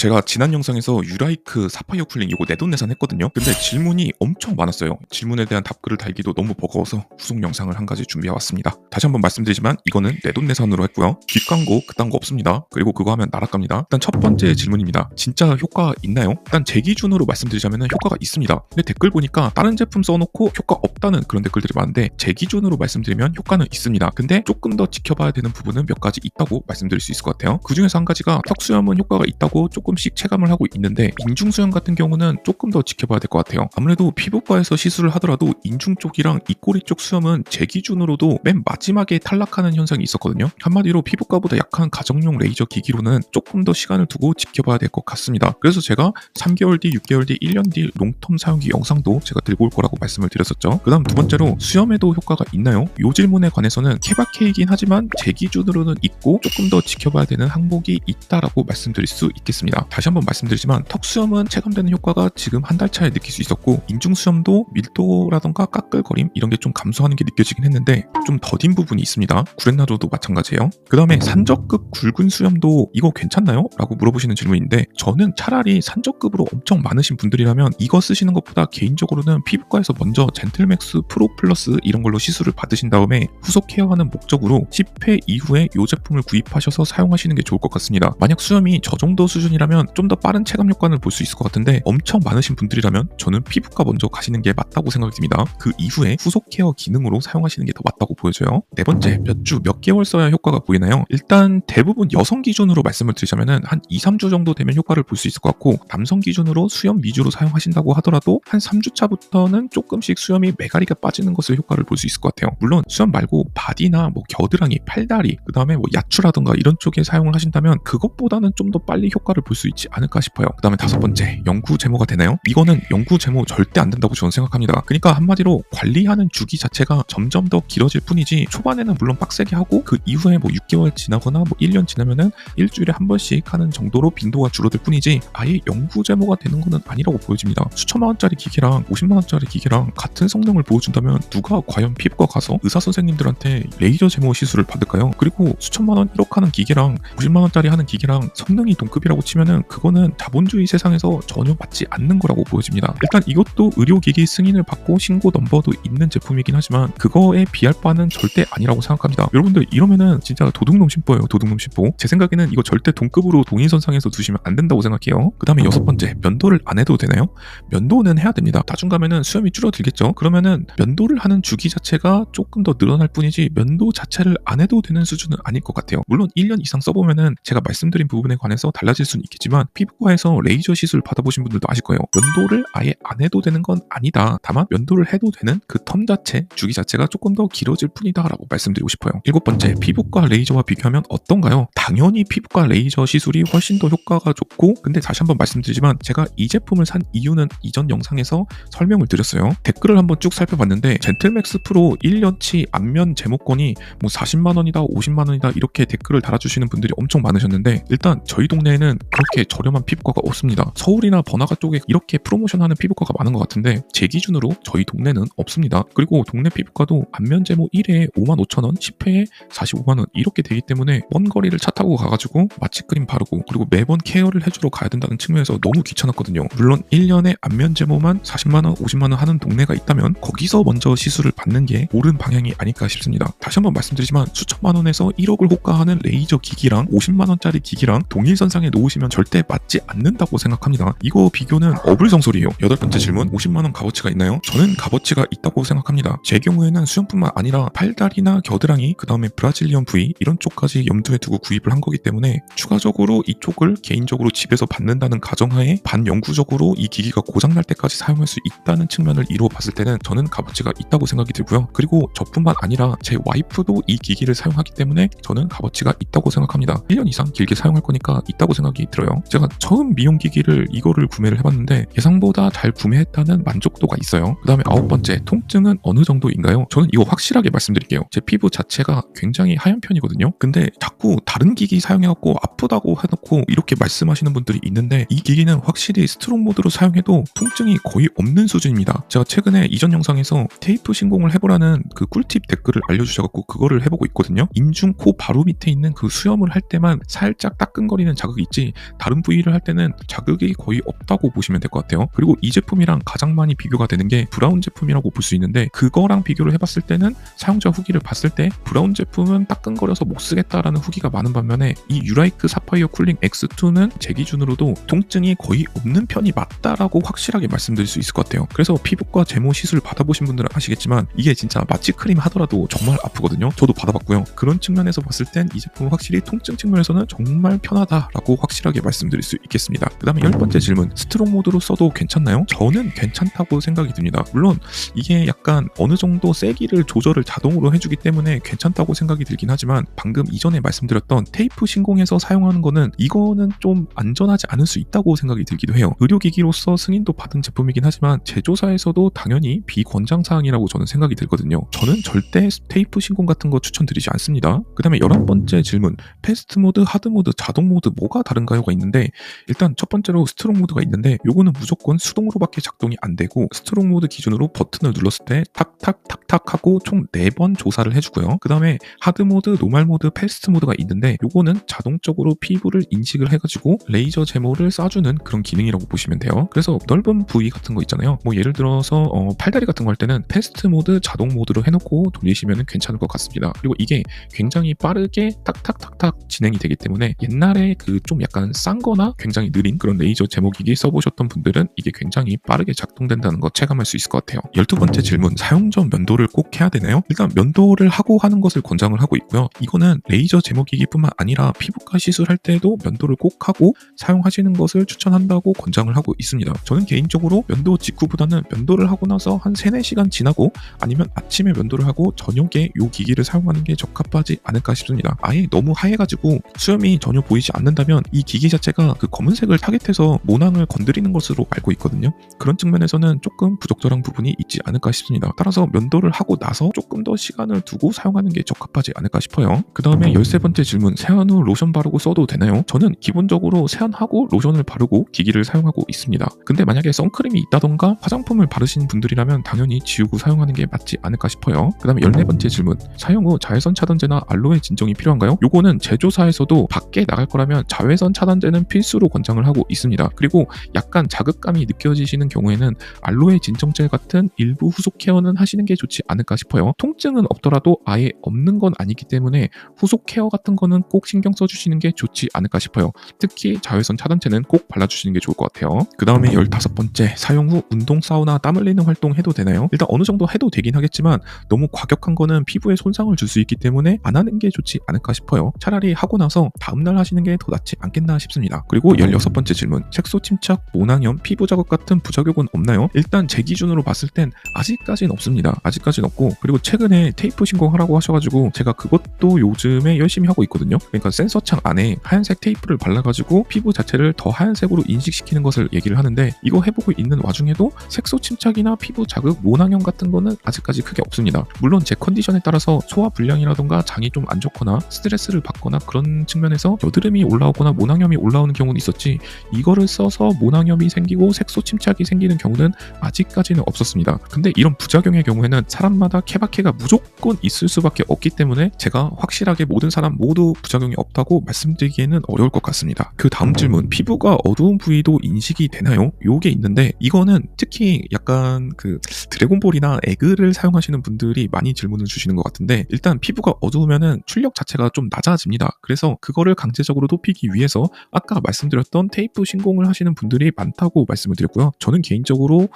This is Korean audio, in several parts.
제가 지난 영상에서 유라이크 사파이어 쿨링 이거 내돈내산 했거든요. 근데 질문이 엄청 많았어요. 질문에 대한 답글을 달기도 너무 버거워서 후속 영상을 한 가지 준비해왔습니다. 다시 한번 말씀드리지만 이거는 내돈내산으로 했고요. 뒷광고 그딴 거 없습니다. 그리고 그거 하면 나락갑니다. 일단 첫 번째 질문입니다. 진짜 효과 있나요? 일단 제 기준으로 말씀드리자면 효과가 있습니다. 근데 댓글 보니까 다른 제품 써놓고 효과 없다는 그런 댓글들이 많은데 제 기준으로 말씀드리면 효과는 있습니다. 근데 조금 더 지켜봐야 되는 부분은 몇 가지 있다고 말씀드릴 수 있을 것 같아요. 그 중에서 한 가지가 턱수염은 효과가 있다고 조금씩 체감을 하고 있는데 인중수염 같은 경우는 조금 더 지켜봐야 될 것 같아요. 아무래도 피부과에서 시술을 하더라도 인중 쪽이랑 입꼬리 쪽 수염은 제 기준으로도 맨 마지막에 탈락하는 현상이 있었거든요. 한마디로 피부과보다 약한 가정용 레이저 기기로는 조금 더 시간을 두고 지켜봐야 될 것 같습니다. 그래서 제가 3개월 뒤, 6개월 뒤, 1년 뒤 롱텀 사용기 영상도 제가 들고 올 거라고 말씀을 드렸었죠. 그 다음 두 번째로 수염에도 효과가 있나요? 이 질문에 관해서는 케바케이긴 하지만 제 기준으로는 있고 조금 더 지켜봐야 되는 항목이 있다라고 말씀드릴 수 있겠습니다. 다시 한번 말씀드리지만 턱수염은 체감되는 효과가 지금 한 달 차에 느낄 수 있었고 인중수염도 밀도라던가 까끌거림 이런 게 좀 감소하는 게 느껴지긴 했는데 좀 더딘 부분이 있습니다. 구렛나루도 마찬가지예요. 그 다음에 산적급 굵은 수염도 이거 괜찮나요? 라고 물어보시는 질문인데 저는 차라리 산적급으로 엄청 많으신 분들이라면 이거 쓰시는 것보다 개인적으로는 피부과에서 먼저 젠틀맥스 프로 플러스 이런 걸로 시술을 받으신 다음에 후속 케어하는 목적으로 10회 이후에 이 제품을 구입하셔서 사용하시는 게 좋을 것 같습니다. 만약 수염이 저 정도 수준이라면 좀 더 빠른 체감 효과를 볼 수 있을 것 같은데 엄청 많으신 분들이라면 저는 피부과 먼저 가시는 게 맞다고 생각이 듭니다. 그 이후에 후속 케어 기능으로 사용하시는 게 더 맞다고 보여져요. 네 번째, 몇 주, 몇 개월 써야 효과가 보이나요? 일단 대부분 여성 기준으로 말씀을 드리자면 한 2, 3주 정도 되면 효과를 볼 수 있을 것 같고 남성 기준으로 수염 위주로 사용하신다고 하더라도 한 3주 차부터는 조금씩 수염이 메가리가 빠지는 것을 효과를 볼 수 있을 것 같아요. 물론 수염 말고 바디나 뭐 겨드랑이, 팔다리, 그 다음에 뭐 야추라든가 이런 쪽에 사용을 하신다면 그것보다는 좀 더 빨리 효과를 볼 수 있지 않을까 싶어요. 그 다음에 다섯 번째, 연구 제모가 되나요? 이거는 연구 제모 절대 안 된다고 저는 생각합니다. 그러니까 한마디로 관리하는 주기 자체가 점점 더 길어질 뿐이지 초반에는 물론 빡세게 하고 그 이후에 뭐 6개월 지나거나 뭐 1년 지나면은 일주일에 한 번씩 하는 정도로 빈도가 줄어들 뿐이지 아예 연구 제모가 되는 거는 아니라고 보여집니다. 수천만 원짜리 기계랑 50만 원짜리 기계랑 같은 성능을 보여준다면 누가 과연 피부과 가서 의사 선생님들한테 레이저 제모 시술을 받을까요? 그리고 수천만 원 1억 하는 기계랑 50만 원짜리 하는 기계랑 성능이 동급이라고 치면은 그거는 자본주의 세상에서 전혀 맞지 않는 거라고 보여집니다. 일단 이것도 의료기기 승인을 받고 신고 넘버도 있는 제품이긴 하지만 그거에 비할 바는 절대 아니라고 생각합니다. 여러분들 이러면은 진짜 도둑놈 심보예요. 도둑놈 심보. 제 생각에는 이거 절대 동급으로 동일선상에서 두시면 안 된다고 생각해요. 그 다음에 여섯 번째, 면도를 안 해도 되나요? 면도는 해야 됩니다. 나중 가면은 수염이 줄어들겠죠. 그러면은 면도를 하는 주기 자체가 조금 더 늘어날 뿐이지 면도 자체를 안 해도 되는 수준은 아닐 것 같아요. 물론 1년 이상 써보면은 제가 말씀드린 부분에 관해서 달라질 수는 있겠지만 피부과에서 레이저 시술 받아보신 분들도 아실 거예요. 면도를 아예 안 해도 되는 건 아니다. 다만 면도를 해도 되는 그 텀 자체, 주기 자체가 조금 더 길어질 뿐이다 라고 말씀드리고 싶어요. 일곱 번째, 피부과 레이저와 비교하면 어떤가요? 당연히 피부과 레이저 시술이 훨씬 더 효과가 좋고 근데 다시 한번 말씀드리지만 제가 이 제품을 산 이유는 이전 영상에서 설명을 드렸어요. 댓글을 한번 쭉 살펴봤는데 젠틀맥스 프로 1년치 안면 제모권이 뭐 40만 원이다 50만 원이다 이렇게 댓글을 달아주시는 분들이 엄청 많으셨는데 일단 저희 동네에는 그렇게 저렴한 피부과가 없습니다. 서울이나 번화가 쪽에 이렇게 프로모션하는 피부과가 많은 것 같은데 제 기준으로 저희 동네는 없습니다. 그리고 동네 피부과도 안면 제모 1회에 55,000원, 10회에 45만 원 이렇게 되기 때문에 먼 거리를 차 타고 가가지고 마취크림 바르고 그리고 매번 케어를 해주러 가야 된다는 측면에서 너무 귀찮았거든요. 물론 1년에 안면 제모만 40만 원, 50만 원 하는 동네가 있다면 거기서 먼저 시술을 받는 게 옳은 방향이 아닐까 싶습니다. 다시 한번 말씀드리지만 수천만 원에서 1억을 호가하는 레이저 기기랑 50만 원짜리 기기랑 동일선상에 놓으시면 절대 맞지 않는다고 생각합니다. 이거 비교는 어불성설이에요. 여덟 번째 질문, 50만 원 값어치가 있나요? 저는 값어치가 있다고 생각합니다. 제 경우에는 수염뿐만 아니라 팔다리나 겨드랑이, 그 다음에 브라질리언 부위 이런 쪽까지 염두에 두고 구입을 한 거기 때문에 추가적으로 이쪽을 개인적으로 집에서 받는다는 가정하에 반영구적으로 이 기기가 고장날 때까지 사용할 수 있다는 측면을 이루어 봤을 때는 저는 값어치가 있다고 생각이 들고요. 그리고 저뿐만 아니라 제 와이프도 이 기기를 사용하기 때문에 저는 값어치가 있다고 생각합니다. 1년 이상 길게 사용할 거니까 있다고 생각이 들어요. 제가 처음 미용기기를 이거를 구매를 해봤는데 예상보다 잘 구매했다는 만족도가 있어요. 그 다음에 아홉 번째, 통증은 어느 정도인가요? 저는 이거 확실하게 말씀드릴게요. 제 피부 자체가 굉장히 하얀 편이거든요. 근데 자꾸 다른 기기 사용해갖고 아프다고 해놓고 이렇게 말씀하시는 분들이 있는데 이 기기는 확실히 스트롱 모드로 사용해도 통증이 거의 없는 수준입니다. 제가 최근에 이전 영상에서 테이프 신공을 해보라는 그 꿀팁 댓글을 알려주셔갖고 그거를 해보고 있거든요. 인중 코 바로 밑에 있는 그 수염을 할 때만 살짝 따끔거리는 자극이 있지 다른 부위를 할 때는 자극이 거의 없다고 보시면 될 것 같아요. 그리고 이 제품이랑 가장 많이 비교가 되는 게 브라운 제품이라고 볼 수 있는데, 그거랑 비교를 해봤을 때는 사용자 후기를 봤을 때 브라운 제품은 따끔거려서 못 쓰겠다라는 후기가 많은 반면에 이 유라이크 사파이어 쿨링 X2는 제 기준으로도 통증이 거의 없는 편이 맞다라고 확실하게 말씀드릴 수 있을 것 같아요. 그래서 피부과 제모 시술 받아보신 분들은 아시겠지만 이게 진짜 마취 크림 하더라도 정말 아프거든요. 저도 받아봤고요. 그런 측면에서 봤을 땐 이 제품은 확실히 통증 측면에서는 정말 편하다라고 확실하게 말씀드릴 수 있겠습니다. 그 다음에 10번째 질문, 스트롱 모드로 써도 괜찮나요? 저는 괜찮다고 생각이 듭니다. 물론 이게 약간 어느 정도 세기를 조절을 자동으로 해주기 때문에 괜찮다고 생각이 들긴 하지만, 방금 이전에 말씀드렸던 테이프 신공에서 사용하는 거는 이거는 좀 안전하지 않을 수 있다고 생각이 들기도 해요. 의료기기로서 승인도 받은 제품이긴 하지만 제조사에서도 당연히 비권장사항이라고 저는 생각이 들거든요. 저는 절대 테이프 신공 같은 거 추천드리지 않습니다. 그 다음에 11번째 질문, 패스트 모드, 하드 모드, 자동 모드 뭐가 다른가요가 있는데, 일단 첫 번째로 스트롱 모드가 있는데 요거는 무조건 수동으로밖에 작동이 안 되고, 스트롱 모드 기준으로 버튼을 눌렀을 때 탁탁탁탁 하고 총 4번 조사를 해주고요. 그 다음에 하드 모드, 노멀 모드, 패스트 모드가 있는데 요거는 자동적으로 피부를 인식을 해가지고 레이저 제모를 쏴주는 그런 기능이라고 보시면 돼요. 그래서 넓은 부위 같은 거 있잖아요. 뭐 예를 들어서 팔다리 같은 거 할 때는 패스트 모드, 자동 모드로 해놓고 돌리시면 괜찮을 것 같습니다. 그리고 이게 굉장히 빠르게 탁탁탁탁 진행이 되기 때문에 옛날에 그 좀 약간 싼 거나 굉장히 느린 그런 레이저 제모기기 써보셨던 분들은 이게 굉장히 빠르게 작동된다는 거 체감할 수 있을 것 같아요. 12번째 질문, 사용 전 면도를 꼭 해야 되나요? 일단 면도를 하고 하는 것을 권장을 하고 있고요. 이거는 레이저 제모기기뿐만 아니라 피부과 시술할 때도 면도를 꼭 하고 사용하시는 것을 추천한다고 권장을 하고 있습니다. 저는 개인적으로 면도 직후보다는 면도를 하고 나서 한 3-4시간 지나고 아니면 아침에 면도를 하고 저녁에 이 기기를 사용하는 게 적합하지 않을까 싶습니다. 아예 너무 하얘가지고 수염이 전혀 보이지 않는다면 이 기기 자체가 그 검은색을 타겟해서 모낭을 건드리는 것으로 알고 있거든요. 그런 측면에서는 조금 부적절한 부분이 있지 않을까 싶습니다. 따라서 면도를 하고 나서 조금 더 시간을 두고 사용하는 게 적합하지 않을까 싶어요. 그 다음에 13번째 질문, 세안 후 로션 바르고 써도 되나요? 저는 기본적으로 세안하고 로션을 바르고 기기를 사용하고 있습니다. 근데 만약에 선크림이 있다던가 화장품을 바르시는 분들이라면 당연히 지우고 사용하는 게 맞지 않을까 싶어요. 그 다음에 14번째 질문, 사용 후 자외선 차단제나 알로에 진정이 필요한가요? 요거는 제조사에서도 밖에 나갈 거라면 자외선 차단제는 필수로 권장을 하고 있습니다. 그리고 약간 자극감이 느껴지시는 경우에는 알로에 진정제 같은 일부 후속 케어는 하시는 게 좋지 않을까 싶어요. 통증은 없더라도 아예 없는 건 아니기 때문에 후속 케어 같은 거는 꼭 신경 써주시는 게 좋지 않을까 싶어요. 특히 자외선 차단제는 꼭 발라주시는 게 좋을 것 같아요. 그 다음에 15번째, 사용 후 운동, 사우나, 땀 흘리는 활동 해도 되나요? 일단 어느 정도 해도 되긴 하겠지만 너무 과격한 거는 피부에 손상을 줄 수 있기 때문에 안 하는 게 좋지 않을까 싶어요. 차라리 하고 나서 다음날 하시는 게 더 낫지 않겠나 싶습니다. 그리고 16번째 질문, 색소 침착, 모낭염, 피부 자극 같은 부작용은 없나요? 일단 제 기준으로 봤을 땐 아직까지는 없습니다. 아직까지는 없고, 그리고 최근에 테이프 신공하라고 하셔가지고 제가 그것도 요즘에 열심히 하고 있거든요. 그러니까 센서창 안에 하얀색 테이프를 발라가지고 피부 자체를 더 하얀색으로 인식시키는 것을 얘기를 하는데, 이거 해보고 있는 와중에도 색소 침착이나 피부 자극, 모낭염 같은 거는 아직까지 크게 없습니다. 물론 제 컨디션에 따라서 소화 불량이라던가 장이 좀 안 좋거나 스트레스를 받거나 그런 측면에서 여드름이 올라오거나 모낭염이 올라오는 경우는 있었지, 이거를 써서 모낭염이 생기고 색소 침착이 생기는 경우는 아직까지는 없었습니다. 근데 이런 부작용의 경우에는 사람마다 케바케가 무조건 있을 수밖에 없기 때문에 제가 확실하게 모든 사람 모두 부작용이 없다고 말씀드리기에는 어려울 것 같습니다. 그 다음 질문, 피부가 어두운 부위도 인식이 되나요? 요게 있는데, 이거는 특히 약간 그 드래곤볼이나 에그를 사용하시는 분들이 많이 질문을 주시는 것 같은데, 일단 피부가 어두우면은 출력 자체가 좀 낮아집니다. 그래서 그거를 강제적으로 높이기 위해서 아까 말씀드렸던 테이프 신공을 하시는 분들이 많다고 말씀을 드렸고요. 저는 개인적으로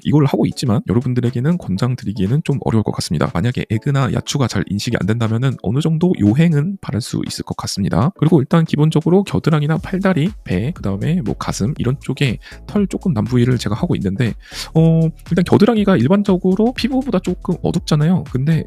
이걸 하고 있지만 여러분들에게는 권장드리기에는 좀 어려울 것 같습니다. 만약에 에그나 야추가 잘 인식이 안 된다면은 어느 정도 요행은 바를 수 있을 것 같습니다. 그리고 일단 기본적으로 겨드랑이나 팔다리, 배, 그 다음에 뭐 가슴 이런 쪽에 털 조금 난 부위를 제가 하고 있는데, 일단 겨드랑이가 일반적으로 피부보다 조금 어둡잖아요. 근데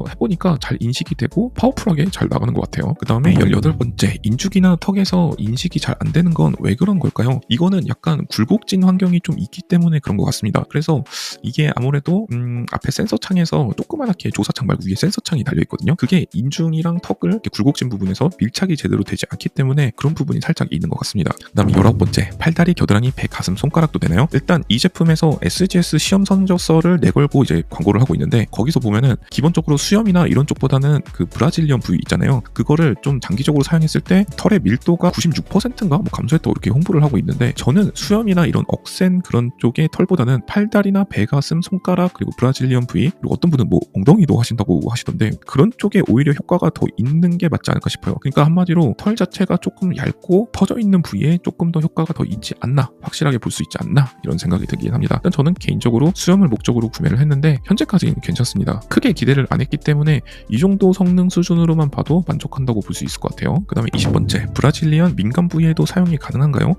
해보니까 잘 인식이 되고 파워풀하게 잘 나가는 것 같아요. 그 다음에 18번째, 인중이나 턱에서 인식이 잘 안 되는 건 왜 그런 걸까요? 이거는 약간 굴곡진 환경이 좀 있기 때문에 그런 것 같습니다. 그래서 이게 아무래도 앞에 센서창에서 조그맣게 조사창 말고 위에 센서창이 달려있거든요. 그게 인중이랑 턱을 이렇게 굴곡진 부분에서 밀착이 제대로 되지 않기 때문에 그런 부분이 살짝 있는 것 같습니다. 그 다음에 19번째, 팔다리, 겨드랑이, 배, 가슴, 손가락도 되나요? 일단 이 제품에서 SGS 시험 선저서를 내걸고 이제 광고를 하고 있는데, 거기서 보면은 기본적으로 수염이나 이런 쪽보다는 그 브라질리언 부위 있잖아요. 그거를 좀 장기적으로 사용했을 때 털의 밀도가 96%인가 뭐 감소했다고 이렇게 홍보를 하고 있는데, 저는 수염이나 이런 억센 그런 쪽의 털보다는 팔다리나 배, 가슴, 손가락, 그리고 브라질리언 부위, 그리고 어떤 분은 뭐 엉덩이도 하신다고 하시던데 그런 쪽에 오히려 효과가 더 있는 게 맞지 않을까 싶어요. 그러니까 한마디로 털 자체가 조금 얇고 퍼져 있는 부위에 조금 더 효과가 더 있지 않나, 확실하게 볼 수 있지 않나, 이런 생각이 들긴 합니다. 일단 저는 개인적으로 수염을 목적으로 구매를 했는데 현재까지는 괜찮습니다. 크게 기대를 안 했기 때문에 이 정도 성능 수준으로만 봐도 만족한다고 볼 수 있을 것 같아요. 그 다음에 20번째, 브라질리언 민감 부위에도 사용이 가능한가요?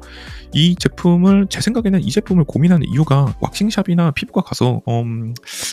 이 제품을, 제 생각에는 이 제품을 고민하는 이유가 왁싱샵이나 피부과 가서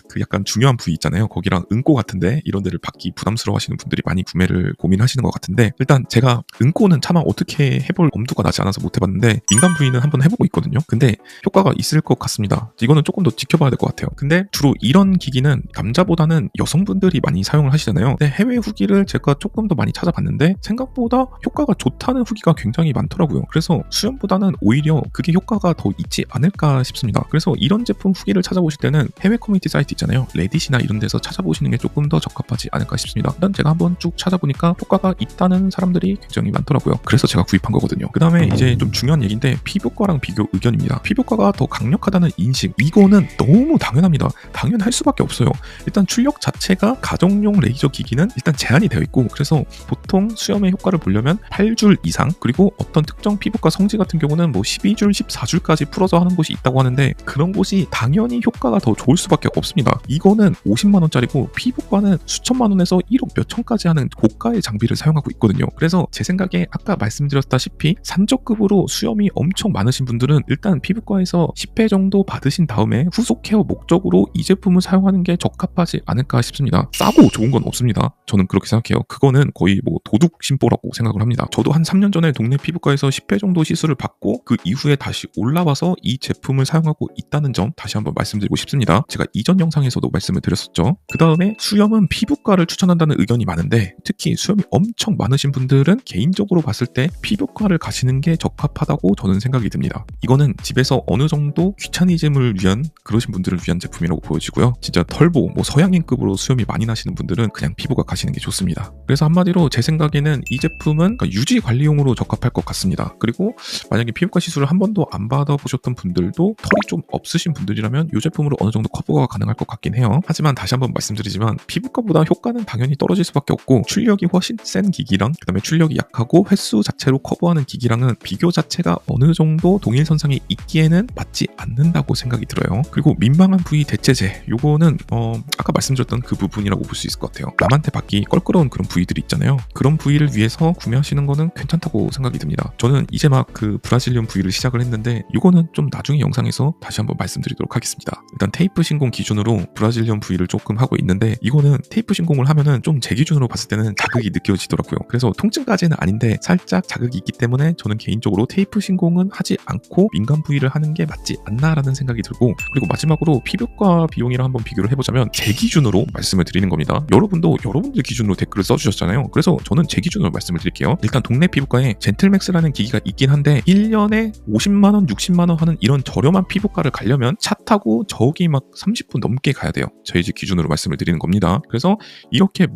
그 약간 중요한 부위 있잖아요. 거기랑 응꼬 같은데 이런 데를 받기 부담스러워 하시는 분들이 많이 구매를 고민하시는 것 같은데, 일단 제가 응꼬는 차마 어떻게 해볼 엄두가 나지 않아서 못 해봤는데 민감 부위는 한번 해보고 있거든요. 근데 효과가 있을 것 같습니다. 이거는 조금 더 지켜봐야 될 것 같아요. 근데 주로 이런 기기는 남자보다는 여성분들이 많이 사용을 하시잖아요. 근데 해외 후기를 제가 조금 더 많이 찾아봤는데 생각보다 효과가 좋다는 후기가 굉장히 많더라고요. 그래서 수염보다는 오히려 그게 효과가 더 있지 않을까 싶습니다. 그래서 이런 제품 후기를 찾아보실 때는 해외 커뮤니티 사이트 있잖아요. 레딧이나 이런 데서 찾아보시는 게 조금 더 적합하지 않을까 싶습니다. 일단 제가 한번 쭉 찾아보니까 효과가 있다는 사람들이 굉장히 많더라고요. 그래서 제가 구입한 거거든요. 그 다음에 이제 좀 중요한 얘기인데 피부과랑 비교 의견입니다. 피부과가 더 강력하다는 인식, 이거는 너무 당연합니다. 당연할 수밖에 없어요. 일단 출력 자체가 가정용 레이저 기기는 일단 제한이 되어 있고, 그래서 보통 수염의 효과를 보려면 8줄 이상, 그리고 어떤 특정 피부과 성지 같은 경우는 뭐 12줄, 14줄까지 풀어서 하는 곳이 있다고 하는데 그런 곳이 당연히 효과가 더 좋을 수밖에 없습니다. 이거는 50만 원짜리고 피부과는 수천만 원에서 1억 몇천까지 하는 고가의 장비를 사용하고 있거든요. 그래서 제 생각에 아까 말씀드렸다시피 산적급으로 수염이 엄청 많으신 분들은 일단 피부과에서 10회 정도 받으신 다음에 후속 케어 목적으로 이 제품을 사용하는 게 적합하지 않을까 싶습니다. 싸고 좋은 건 없습니다. 저는 그렇게 생각해요. 그거는 거의 뭐 도둑 심보라고 생각을 합니다. 저도 한 3년 전에 동네 피부과에서 10회 정도 시술을 받고 그 이후에 다시 올라와서 이 제품을 사용하고 있다는 점 다시 한번 말씀드리고 싶습니다. 제가 이전 영상에서도 말씀을 드렸었죠. 그 다음에 수염은 피부과를 추천한다는 의견이 많은데 특히 수염이 엄청 많으신 분들은 개인적으로 봤을 때 피부과를 가시는 게 적합하다고 저는 생각이 듭니다. 이거는 집에서 어느 정도 귀차니즘을 위한, 그러신 분들을 위한 제품이라고 보여지고요. 진짜 털보 뭐 서양인급으로 수염이 많이 나시는 분들은 그냥 피부과 가시는 게 좋습니다. 그래서 한마디로 제 생각에는 이 제품은 그러니까 유지 관리용으로 적합할 것 같습니다. 그리고 만약에 피부과 시술을 한 번도 안 받아보셨던 분들도 털이 좀 없으신 분들이라면 이 제품으로 어느 정도 커버가 가능할 것 같긴 해요. 하지만 다시 한번 말씀드리지만 피부과보다 효과는 당연히 떨어질 수밖에 없고, 출력이 훨씬 센 기기랑 그 다음에 출력이 약하고 횟수 자체로 커버하는 기기랑은 비교 자체가 어느 정도 동일선상에 있기에는 맞지 않는다고 생각이 들어요. 그리고 민망한 부위 대체제, 요거는 아까 말씀드렸던 그 부분이라고 볼 수 있을 것 같아요. 남한테 받기 껄끄러운 그런 부위들이 있잖아요. 그런 부위를 위해서 구매하시는 거는 괜찮다고 생각이 듭니다. 저는 이제 막 그 브라질리언 부위를 시작을 했는데 이거는 좀 나중에 영상에서 다시 한번 말씀드리도록 하겠습니다. 일단 테이프 신공 기준으로 브라질리언 부위를 조금 하고 있는데 이거는 테이프 신공을 하면은 좀 제 기준으로 봤을 때는 자극이 느껴지더라고요. 그래서 통증까지는 아닌데 살짝 자극이 있기 때문에 저는 개인적으로 테이프 신공은 하지 않고 민감 부위를 하는 게 맞지 않나라는 생각이 들고, 그리고 마지막으로 피부과 비용이랑 한번 비교를 해보자면 제 기준으로 말씀을 드리는 겁니다. 여러분도 여러분들 기준으로 댓글을 써주셨잖아요. 그래서 저는 제 기준으로 말씀을 드릴게요. 일단 동네 피부과에 젠틀맥스라는 기기가 있긴 한데 1년에 50만원, 60만원 하는 이런 저렴한 피부과를 가려면 차 타고 저기 막 30분 넘게 가야 돼요. 저희 집 기준으로 말씀을 드리는 겁니다. 그래서 이렇게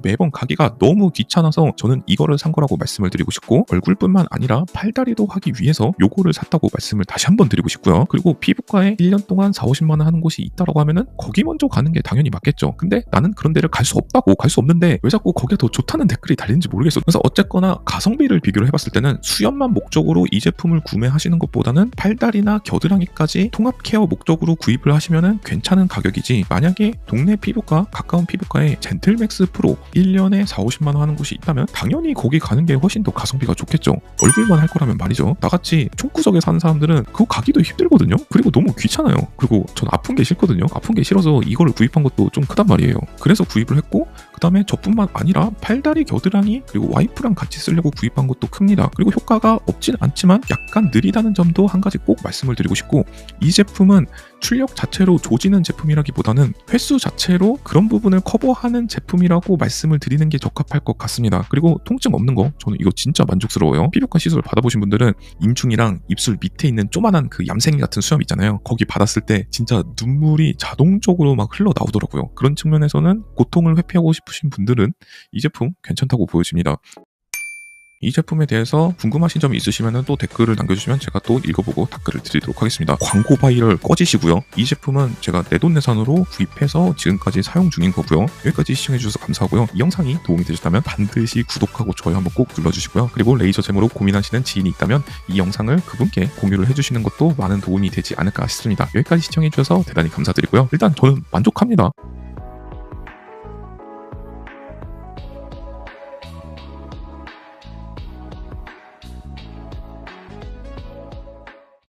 매번 가기가 너무 귀찮아서 저는 이거를 산 거라고 말씀을 드리고 싶고, 얼굴뿐만 아니라 팔다리도 하기 위해서 요거를 샀다고 말씀을 다시 한번 드리고 싶고요. 그리고 피부과에 1년 동안 40~50만원 하는 곳이 있다라고 하면은 거기 먼저 가는 게 당연히 맞겠죠. 근데 나는 그런 데를 갈 수 없다고, 갈 수 없는데 왜 자꾸 거기가 더 좋다는 댓글이 달리는지 모르겠어. 그래서 어쨌거나 가성비를 비교를 해봤을 때는 수염만 목적으로 이 제품을 구매하시는 것보다는 팔다리나 겨드랑이까지 통합 케어 목적으로 구입을 하시면은 괜찮은 가격이지, 만약에 동네 피부과, 가까운 피부과에 젠틀맥스 프로 1년에 40~50만원 하는 곳이 있다면 당연히 거기 가는 게 훨씬 더 가성비가 좋겠죠. 얼굴만 할 거라면 말이죠. 나같이 총구석에 사는 사람들은 그거 가기도 힘들거든요. 그리고 너무 귀찮아요. 그리고 전 아픈 게 싫거든요. 아픈 게 싫어서 이거를 구입한 것도 좀 크단 말이에요. 그래서 구입을 했고, 그 다음에 저뿐만 아니라 팔다리, 겨드랑이, 그리고 와이프랑 같이 쓰려고 구입한 것도 큽니다. 그리고 효과가 없진 않지만 약간 느리다는 점도 한 가지 꼭 말씀을 드리고 싶고, 이 제품은 출력 자체로 조지는 제품이라기보다는 횟수 자체로 그런 부분을 커버하는 제품이라고 말씀을 드리는 게 적합할 것 같습니다. 그리고 통증 없는 거, 저는 이거 진짜 만족스러워요. 피부과 시술 받아보신 분들은 인중이랑 입술 밑에 있는 조만한 그 얌생이 같은 수염 있잖아요. 거기 받았을 때 진짜 눈물이 자동적으로 막 흘러 나오더라고요. 그런 측면에서는 고통을 회피하고 싶으신 분들은 이 제품 괜찮다고 보여집니다. 이 제품에 대해서 궁금하신 점이 있으시면 또 댓글을 남겨주시면 제가 또 읽어보고 답글을 드리도록 하겠습니다. 광고 바이럴 꺼지시고요. 이 제품은 제가 내돈내산으로 구입해서 지금까지 사용 중인 거고요. 여기까지 시청해주셔서 감사하고요. 이 영상이 도움이 되셨다면 반드시 구독하고 좋아요 한번 꼭 눌러주시고요. 그리고 레이저 제모로 고민하시는 지인이 있다면 이 영상을 그분께 공유를 해주시는 것도 많은 도움이 되지 않을까 싶습니다. 여기까지 시청해주셔서 대단히 감사드리고요. 일단 저는 만족합니다.